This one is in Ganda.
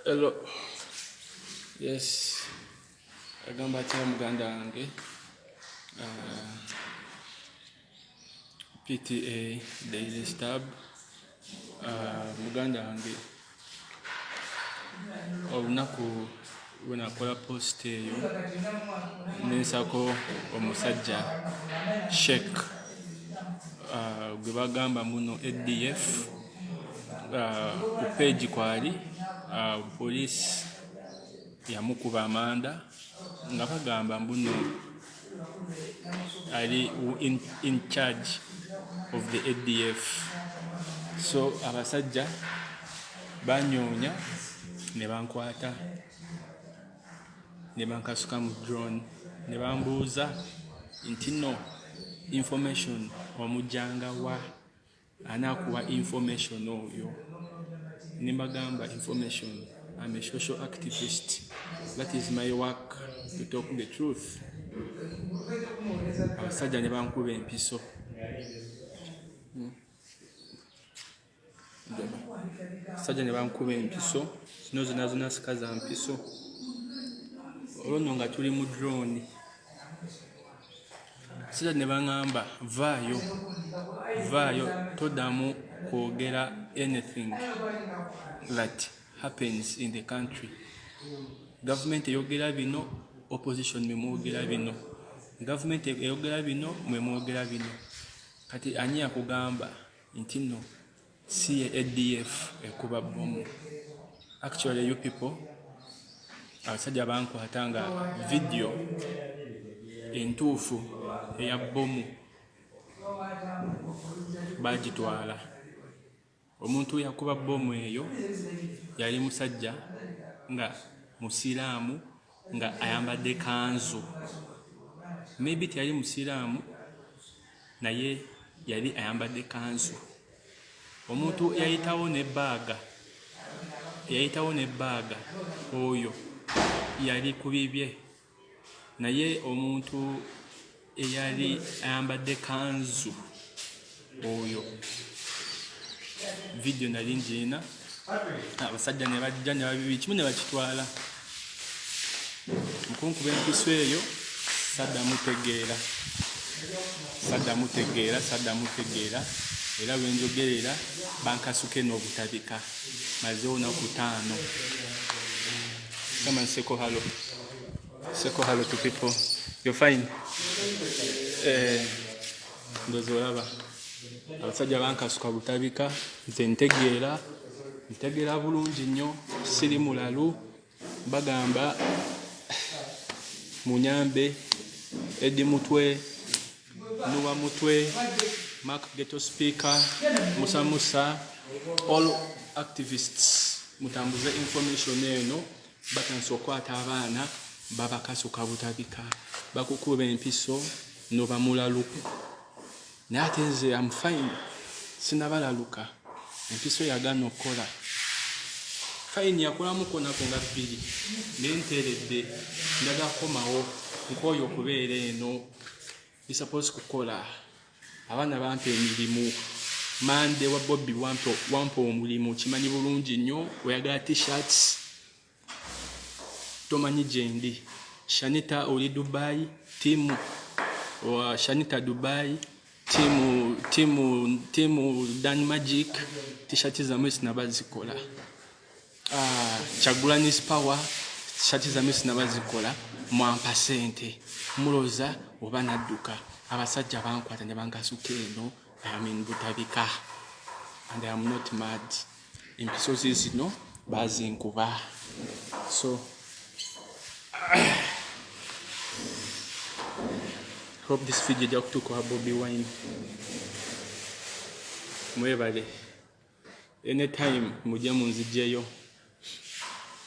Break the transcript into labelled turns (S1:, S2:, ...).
S1: Hello. Yes. Agamba ati muganda wange. PTA Daily Stab. Muganda wange. Olunaku we nakola post eyo nensako omusajja Sheikh gwe bagamba muno ADF ku page kwali police yamukuba amanda nga bagamba mbuno ali in charge of the ADF. So abasajja banyonya ne bankwata ne bankasuka mu drone ne bambuuza nti no information omujjanga wa anakuwa information oyo. Ne bagamba information, I'm a social activist, that is my work to talk the truth. Abasajja ne bankuba empiso. Abasajja ne bankuba empiso zino zonna sika za mpiso. Olwo nga tuli mu drone. Abasajja ne baŋŋamba vaayo toddamu kwogera anything that happens in the country. Government eyogera bino, opposition mwogera bino. Government eyogera bino, mwogera bino. Kati ani akugamba nti no si ye ADF ekuba bomu. Actually you people abasajja bankwata nga video entuufu eya bomu bagitwala. Omuntu yakuba bomu eyo yali musajja nga musiraamu nga ayambadde kanzu. Maybe tiyali musiraamu naye yali ayambadde kanzu. Omuntu yayitawo ne baaga oyo yali kubibye naye omuntu eyali ayambadde kanzu oyo video nali njina abasajja ne bajja ne babibi kimu ne bakitwala. Mukunkuba empiso eyo sadda mutegeera era wenjogerera bankasuke n'obutabika maze olunaku 5. Come and say hello. Say hello to people. You're fine. Ndozo olaba abasajja bankasuka butabika nze ntegeera bulungi nnyo siri mulalu bagamba munyambe Edi Mutwe Nuwa Mutwe Mark Ghetto Speaker Musa all activists mutambuze information eno batanso okwata abaana babakasuka butabika bakukuba empiso no bamulalu nate nze I'm fine sinabalaluka empiso yagano kola fine yakolamu kona konga 2 nenteredde ndaga komawo nkoyo kubeera eno is supposed kukola abana bampe emirimu mande wa Bobby wampo omulimu kimanyi bulungi nnyo oyagala t-shirts tomanyi jendi Shanita oli Dubai timu wa Shanita Dubai timu Dan Magic t-shirts za mwesi nabazikola Chagulanis Power t-shirts za mwesi nabazikola mwampa sente muloza oba nadduka abasajja bankwata ne bankasuka eno butabika and I am not mad. Empiso zino bazinkuba. So hope this video jakutuko Bobby Wine. Mwebale anytime mujja munzijeyo.